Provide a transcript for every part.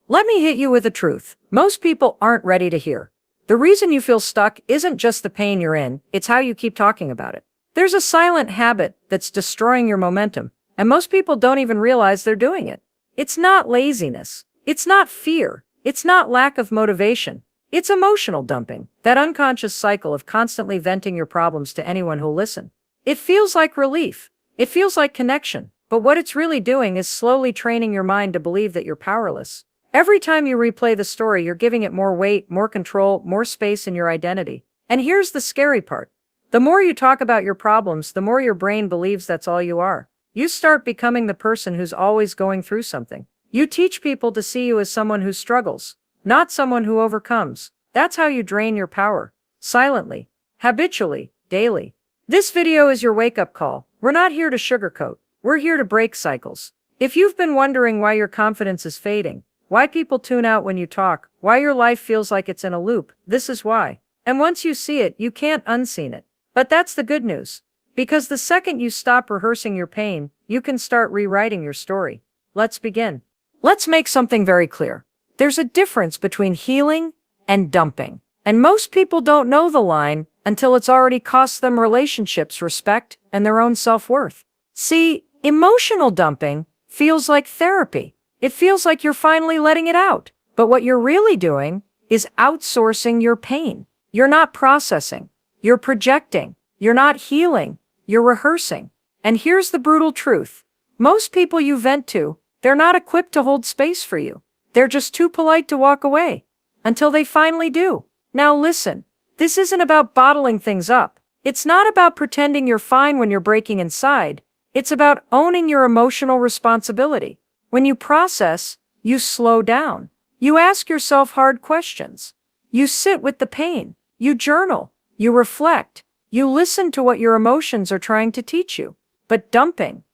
Let me hit you with the truth. Most people aren't ready to hear. The reason you feel stuck isn't just the pain you're in, it's how you keep talking about it. There's a silent habit that's destroying your momentum, and most people don't even realize they're doing it. It's not laziness. It's not fear. It's not lack of motivation. It's emotional dumping, that unconscious cycle of constantly venting your problems to anyone who'll listen. It feels like relief. It feels like connection. But what it's really doing is slowly training your mind to believe that you're powerless. Every time you replay the story, you're giving it more weight, more control, more space in your identity. And here's the scary part. The more you talk about your problems, the more your brain believes that's all you are. You start becoming the person who's always going through something. You teach people to see you as someone who struggles, not someone who overcomes. That's how you drain your power. Silently, habitually, daily. This video is your wake-up call. We're not here to sugarcoat. We're here to break cycles. If you've been wondering why your confidence is fading, why people tune out when you talk, why your life feels like it's in a loop, this is why. And once you see it, you can't unseen it. But that's the good news. Because the second you stop rehearsing your pain, you can start rewriting your story. Let's begin. Let's make something very clear. There's a difference between healing and dumping. And most people don't know the line until it's already cost them relationships, respect, and their own self-worth. See, emotional dumping feels like therapy. It feels like you're finally letting it out. But what you're really doing is outsourcing your pain. You're not processing. You're projecting. You're not healing. You're rehearsing. And here's the brutal truth. Most people you vent to, they're not equipped to hold space for you. They're just too polite to walk away. Until they finally do. Now listen, this isn't about bottling things up. It's not about pretending you're fine when you're breaking inside. It's about owning your emotional responsibility. When you process, you slow down. You ask yourself hard questions. You sit with the pain. You journal. You reflect. You listen to what your emotions are trying to teach you. But dumping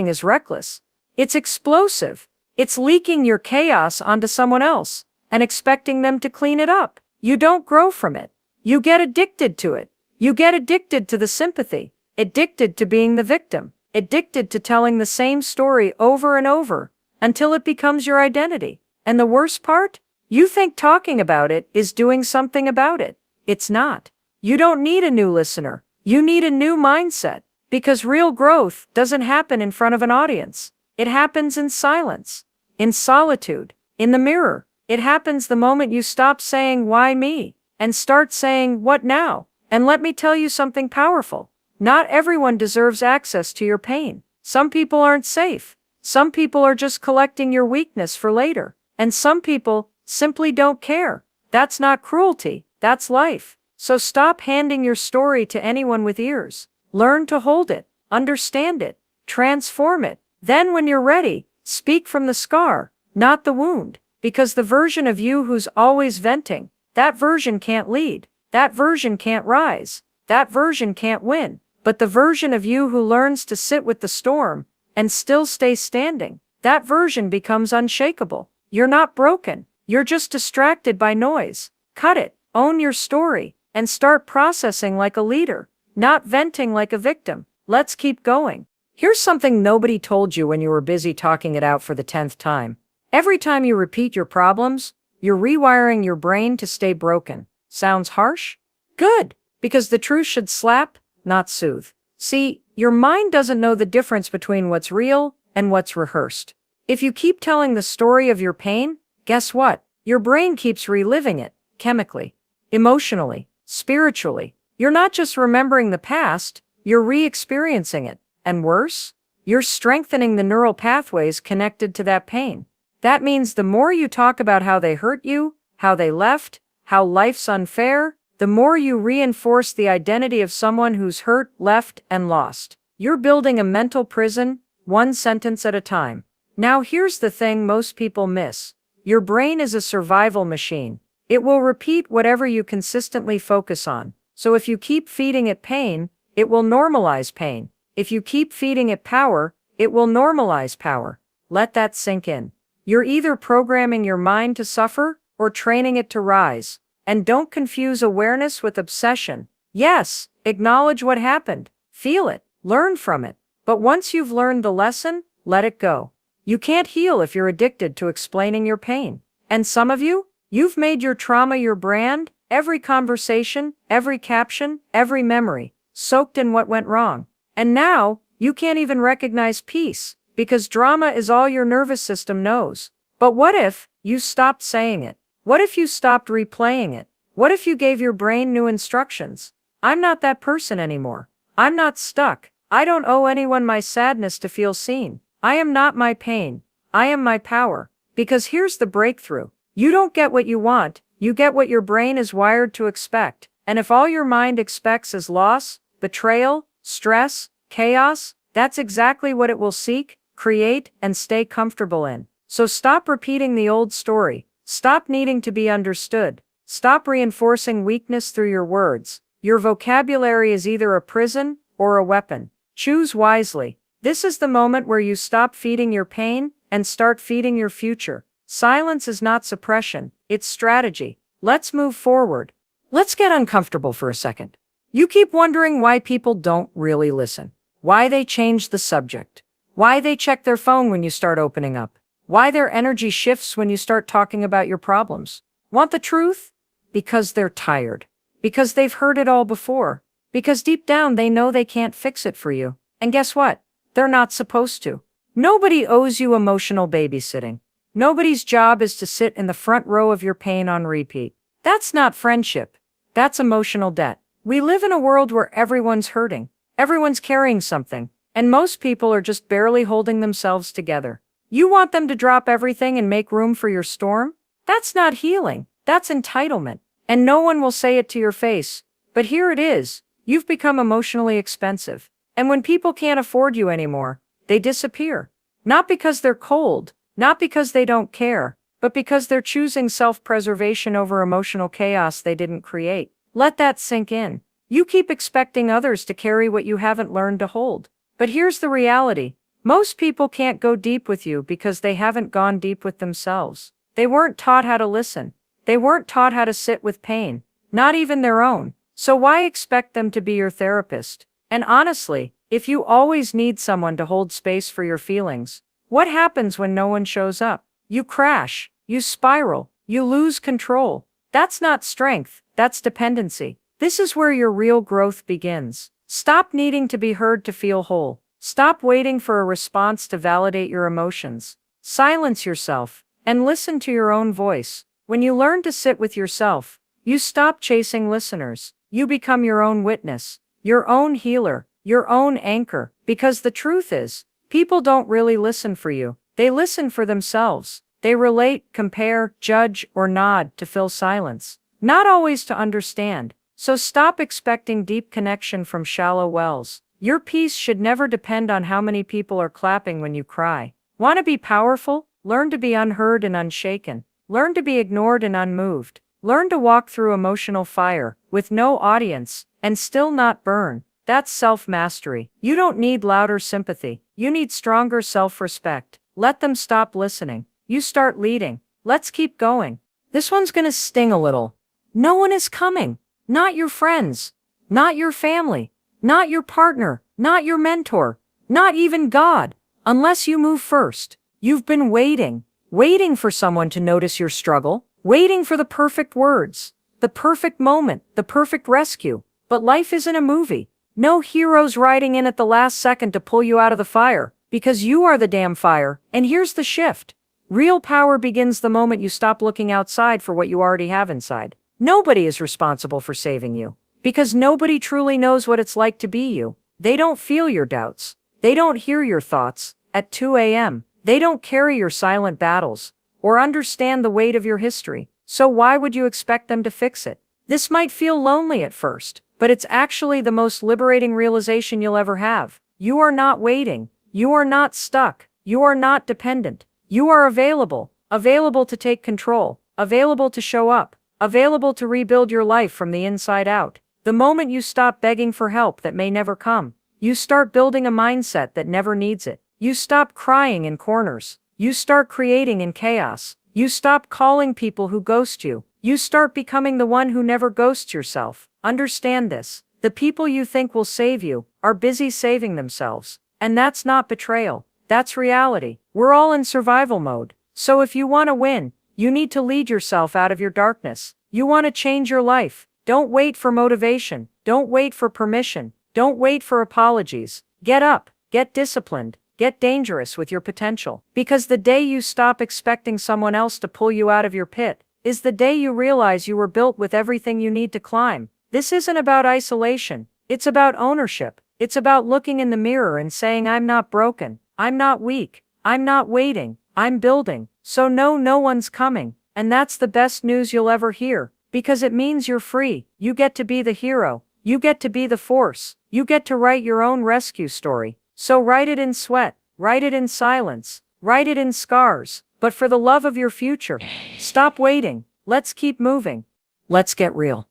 is reckless. It's explosive. It's leaking your chaos onto someone else and expecting them to clean it up. You don't grow from it. You get addicted to it. You get addicted to the sympathy, addicted to being the victim, addicted to telling the same story over and over until it becomes your identity. And the worst part? You think talking about it is doing something about it. It's not. You don't need a new listener. You need a new mindset. Because real growth doesn't happen in front of an audience. It happens in silence, in solitude, in the mirror. It happens the moment you stop saying, "Why me?" and start saying, "What now?" And let me tell you something powerful. Not everyone deserves access to your pain. Some people aren't safe. Some people are just collecting your weakness for later. And some people simply don't care. That's not cruelty. That's life. So stop handing your story to anyone with ears. Learn to hold it, understand it, transform it. Then when you're ready, speak from the scar, not the wound. Because the version of you who's always venting, that version can't lead. That version can't rise. That version can't win. But the version of you who learns to sit with the storm and still stay standing, that version becomes unshakable. You're not broken. You're just distracted by noise. Cut it. Own your story and start processing like a leader, not venting like a victim. Let's keep going. Here's something nobody told you when you were busy talking it out for the 10th time. Every time you repeat your problems, you're rewiring your brain to stay broken. Sounds harsh? Good, because the truth should slap, not soothe. See, your mind doesn't know the difference between what's real and what's rehearsed. If you keep telling the story of your pain, guess what? Your brain keeps reliving it, chemically, emotionally, spiritually. You're not just remembering the past, you're re-experiencing it. And worse, you're strengthening the neural pathways connected to that pain. That means the more you talk about how they hurt you, how they left, how life's unfair, the more you reinforce the identity of someone who's hurt, left, and lost. You're building a mental prison, one sentence at a time. Now here's the thing most people miss. Your brain is a survival machine. It will repeat whatever you consistently focus on. So if you keep feeding it pain, it will normalize pain. If you keep feeding it power, it will normalize power. Let that sink in. You're either programming your mind to suffer or training it to rise. And don't confuse awareness with obsession. Yes, acknowledge what happened. Feel it. Learn from it. But once you've learned the lesson, let it go. You can't heal if you're addicted to explaining your pain. And some of you, you've made your trauma your brand, every conversation, every caption, every memory, soaked in what went wrong. And now, you can't even recognize peace, because drama is all your nervous system knows. But what if you stopped saying it? What if you stopped replaying it? What if you gave your brain new instructions? I'm not that person anymore. I'm not stuck. I don't owe anyone my sadness to feel seen. I am not my pain. I am my power. Because here's the breakthrough. You don't get what you want, you get what your brain is wired to expect. And if all your mind expects is loss, betrayal, stress, chaos, that's exactly what it will seek, create, and stay comfortable in. So stop repeating the old story. Stop needing to be understood. Stop reinforcing weakness through your words. Your vocabulary is either a prison or a weapon. Choose wisely. This is the moment where you stop feeding your pain and start feeding your future. Silence is not suppression, it's strategy. Let's move forward. Let's get uncomfortable for a second. You keep wondering why people don't really listen. Why they change the subject. Why they check their phone when you start opening up. Why their energy shifts when you start talking about your problems. Want the truth? Because they're tired. Because they've heard it all before. Because deep down they know they can't fix it for you. And guess what? They're not supposed to. Nobody owes you emotional babysitting. Nobody's job is to sit in the front row of your pain on repeat. That's not friendship. That's emotional debt. We live in a world where everyone's hurting. Everyone's carrying something. And most people are just barely holding themselves together. You want them to drop everything and make room for your storm? That's not healing. That's entitlement. And no one will say it to your face. But here it is. You've become emotionally expensive. And when people can't afford you anymore, they disappear. Not because they're cold, not because they don't care, but because they're choosing self-preservation over emotional chaos they didn't create. Let that sink in. You keep expecting others to carry what you haven't learned to hold. But here's the reality. Most people can't go deep with you because they haven't gone deep with themselves. They weren't taught how to listen. They weren't taught how to sit with pain, not even their own. So why expect them to be your therapist? And honestly, if you always need someone to hold space for your feelings, what happens when no one shows up? You crash, you spiral, you lose control. That's not strength, that's dependency. This is where your real growth begins. Stop needing to be heard to feel whole. Stop waiting for a response to validate your emotions. Silence yourself and listen to your own voice. When you learn to sit with yourself, you stop chasing listeners. You become your own witness, your own healer, your own anchor. Because the truth is, people don't really listen for you. They listen for themselves. They relate, compare, judge, or nod to fill silence. Not always to understand. So stop expecting deep connection from shallow wells. Your peace should never depend on how many people are clapping when you cry. Want to be powerful? Learn to be unheard and unshaken. Learn to be ignored and unmoved. Learn to walk through emotional fire, with no audience, and still not burn. That's self-mastery. You don't need louder sympathy. You need stronger self-respect. Let them stop listening. You start leading. Let's keep going. This one's gonna sting a little. No one is coming. Not your friends. Not your family. Not your partner. Not your mentor. Not even God. Unless you move first. You've been waiting. Waiting for someone to notice your struggle. Waiting for the perfect words. The perfect moment. The perfect rescue. But life isn't a movie. No heroes riding in at the last second to pull you out of the fire. Because you are the damn fire. And here's the shift. Real power begins the moment you stop looking outside for what you already have inside. Nobody is responsible for saving you. Because nobody truly knows what it's like to be you. They don't feel your doubts. They don't hear your thoughts at 2 a.m. They don't carry your silent battles or understand the weight of your history. So why would you expect them to fix it? This might feel lonely at first, but it's actually the most liberating realization you'll ever have. You are not waiting. You are not stuck. You are not dependent. You are available. Available to take control. Available to show up. Available to rebuild your life from the inside out. The moment you stop begging for help that may never come, you start building a mindset that never needs it. You stop crying in corners. You start creating in chaos. You stop calling people who ghost you. You start becoming the one who never ghosts yourself. Understand this. The people you think will save you are busy saving themselves. And that's not betrayal. That's reality. We're all in survival mode. So if you want to win, You need to lead yourself out of your darkness. You want to change your life. Don't wait for motivation. Don't wait for permission. Don't wait for apologies. Get up, get disciplined, get dangerous with your potential. Because the day you stop expecting someone else to pull you out of your pit is the day you realize you were built with everything you need to climb. This isn't about isolation. It's about ownership. It's about looking in the mirror and saying, I'm not broken. I'm not weak. I'm not waiting. I'm building. So no one's coming. And that's the best news you'll ever hear. Because it means you're free. You get to be the hero. You get to be the force. You get to write your own rescue story. So write it in sweat. Write it in silence. Write it in scars. But for the love of your future, stop waiting. Let's keep moving. Let's get real.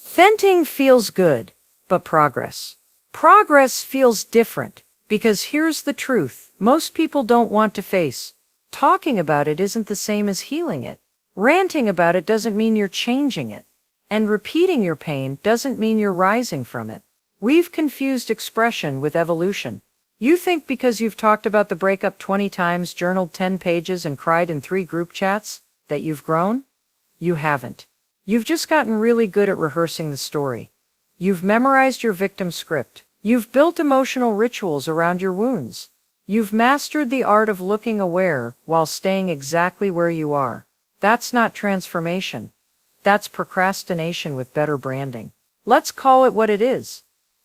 Venting feels good, but progress feels different. Because here's the truth. Most people don't want to face. Talking about it isn't the same as healing it. Ranting about it doesn't mean you're changing it. And repeating your pain doesn't mean you're rising from it. We've confused expression with evolution. You think because you've talked about the breakup 20 times, journaled 10 pages, and cried in 3 group chats, that you've grown? You haven't. You've just gotten really good at rehearsing the story. You've memorized your victim script. You've built emotional rituals around your wounds. You've mastered the art of looking aware while staying exactly where you are. That's not transformation. That's procrastination with better branding. Let's call it what it is.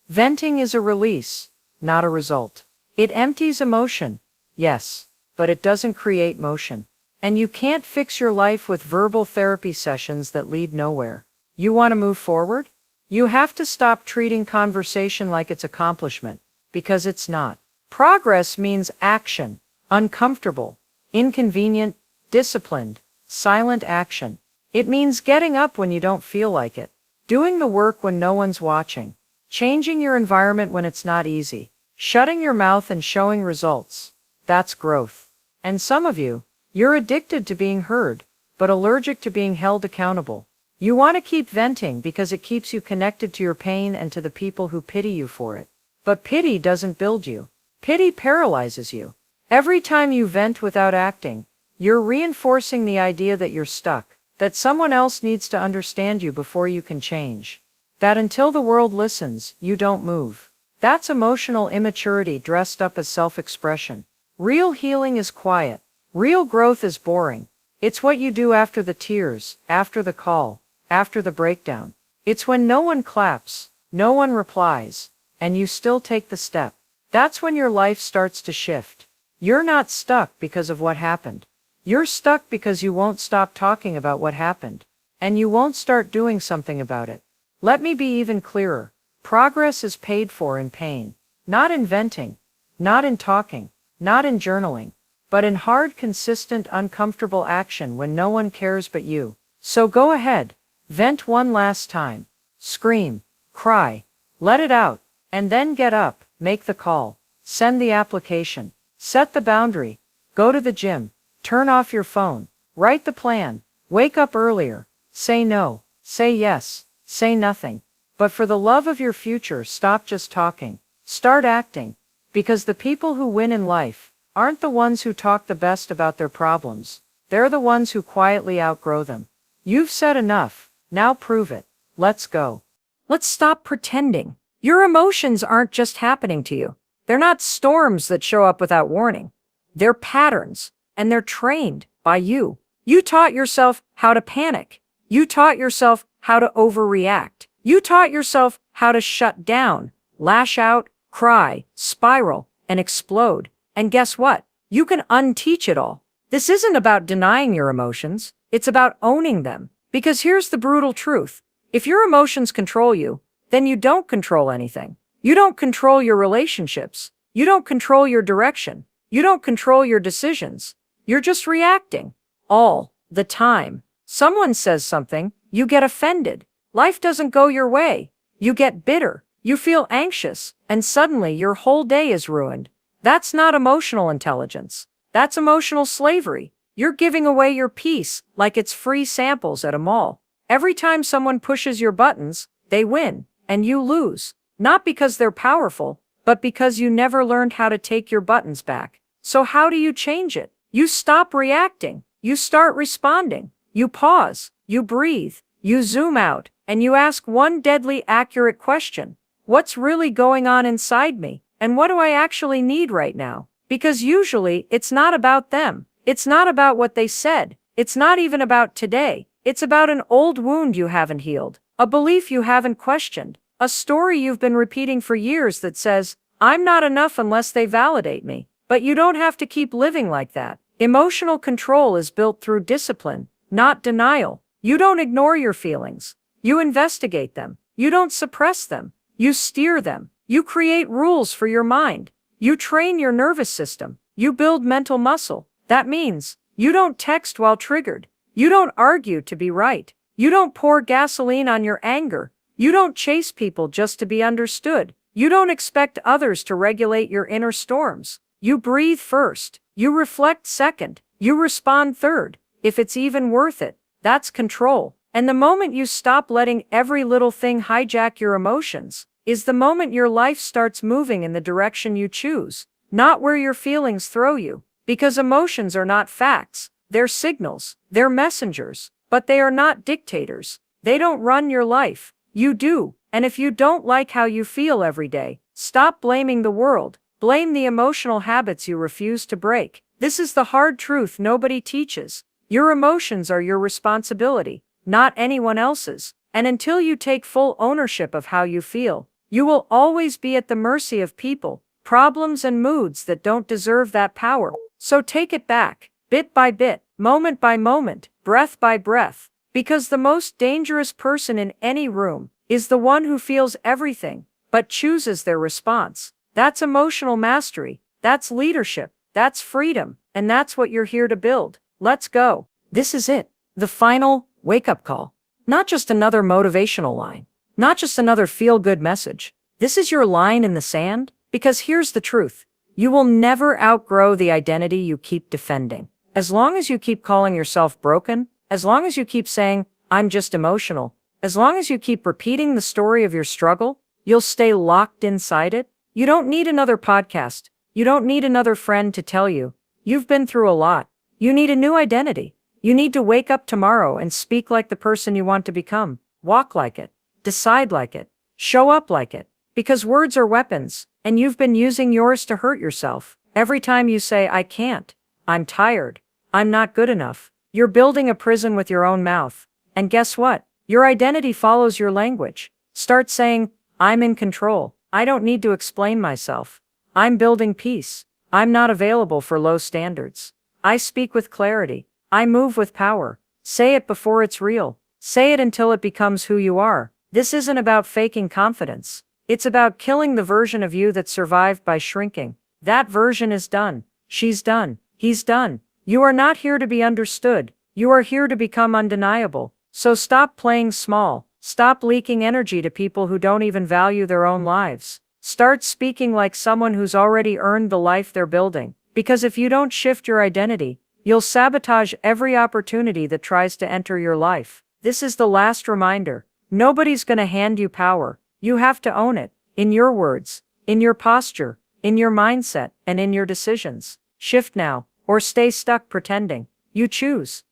Venting is a release, not a result. It empties emotion, yes, but it doesn't create motion. And you can't fix your life with verbal therapy sessions that lead nowhere. You want to move forward? You have to stop treating conversation like it's accomplishment, because it's not. Progress means action, uncomfortable, inconvenient, disciplined, silent action. It means getting up when you don't feel like it, doing the work when no one's watching, changing your environment when it's not easy, shutting your mouth and showing results. That's growth. And some of you, you're addicted to being heard, but allergic to being held accountable. You want to keep venting because it keeps you connected to your pain and to the people who pity you for it. But pity doesn't build you. Pity paralyzes you. Every time you vent without acting, you're reinforcing the idea that you're stuck, that someone else needs to understand you before you can change, that until the world listens, you don't move. That's emotional immaturity dressed up as self-expression. Real healing is quiet. Real growth is boring. It's what you do after the tears, after the call, after the breakdown. It's when no one claps, no one replies, and you still take the step. That's when your life starts to shift. You're not stuck because of what happened. You're stuck because you won't stop talking about what happened, and you won't start doing something about it. Let me be even clearer. Progress is paid for in pain, not in venting, not in talking, not in journaling, but in hard, consistent, uncomfortable action when no one cares but you. So go ahead, vent one last time. Scream, cry, let it out, and then get up, make the call, send the application, set the boundary, go to the gym, turn off your phone, write the plan, wake up earlier, say no, say yes, say nothing. But for the love of your future, stop just talking. Start acting. Because the people who win in life aren't the ones who talk the best about their problems. They're the ones who quietly outgrow them. You've said enough. Now prove it. Let's go. Let's stop pretending. Your emotions aren't just happening to you. They're not storms that show up without warning. They're patterns, and they're trained by you. You taught yourself how to panic. You taught yourself how to overreact. You taught yourself how to shut down, lash out, cry, spiral, and explode. And guess what? You can unteach it all. This isn't about denying your emotions. It's about owning them. Because here's the brutal truth. If your emotions control you, then you don't control anything. You don't control your relationships. You don't control your direction. You don't control your decisions. You're just reacting. All the time. Someone says something, you get offended. Life doesn't go your way. You get bitter. You feel anxious, and suddenly your whole day is ruined. That's not emotional intelligence. That's emotional slavery. You're giving away your peace like it's free samples at a mall. Every time someone pushes your buttons, they win, and you lose. Not because they're powerful, but because you never learned how to take your buttons back. So how do you change it? You stop reacting. You start responding. You pause. You breathe. You zoom out. And you ask one deadly accurate question. What's really going on inside me? And what do I actually need right now? Because usually it's not about them. It's not about what they said. It's not even about today. It's about an old wound you haven't healed, a belief you haven't questioned, a story you've been repeating for years that says, I'm not enough unless they validate me. But you don't have to keep living like that. Emotional control is built through discipline, not denial. You don't ignore your feelings. You investigate them. You don't suppress them. You steer them. You create rules for your mind. You train your nervous system. You build mental muscle. That means you don't text while triggered. You don't argue to be right. You don't pour gasoline on your anger. You don't chase people just to be understood. You don't expect others to regulate your inner storms. You breathe first. You reflect second. You respond third. If it's even worth it, that's control. And the moment you stop letting every little thing hijack your emotions, is the moment your life starts moving in the direction you choose, not where your feelings throw you. Because emotions are not facts. They're signals, they're messengers, but they are not dictators. They don't run your life. You do. And if you don't like how you feel every day, stop blaming the world. Blame the emotional habits you refuse to break. This is the hard truth nobody teaches. Your emotions are your responsibility, not anyone else's. And until you take full ownership of how you feel, you will always be at the mercy of people, problems, and moods that don't deserve that power. So take it back. Bit by bit, moment by moment, breath by breath, because the most dangerous person in any room is the one who feels everything, but chooses their response. That's emotional mastery, that's leadership, that's freedom, and that's what you're here to build. Let's go. This is it, the final wake-up call. Not just another motivational line, not just another feel-good message. This is your line in the sand, because here's the truth. You will never outgrow the identity you keep defending. As long as you keep calling yourself broken, as long as you keep saying, I'm just emotional, as long as you keep repeating the story of your struggle, you'll stay locked inside it. You don't need another podcast. You don't need another friend to tell you, you've been through a lot. You need a new identity. You need to wake up tomorrow and speak like the person you want to become. Walk like it. Decide like it. Show up like it. Because words are weapons, and you've been using yours to hurt yourself. Every time you say, I can't, I'm tired, I'm not good enough, you're building a prison with your own mouth. And guess what? Your identity follows your language. Start saying, I'm in control. I don't need to explain myself. I'm building peace. I'm not available for low standards. I speak with clarity. I move with power. Say it before it's real. Say it until it becomes who you are. This isn't about faking confidence. It's about killing the version of you that survived by shrinking. That version is done. She's done. He's done. You are not here to be understood. You are here to become undeniable. So stop playing small. Stop leaking energy to people who don't even value their own lives. Start speaking like someone who's already earned the life they're building. Because if you don't shift your identity, you'll sabotage every opportunity that tries to enter your life. This is the last reminder. Nobody's gonna hand you power. You have to own it. In your words, in your posture, in your mindset, and in your decisions. Shift now, or stay stuck pretending. You choose.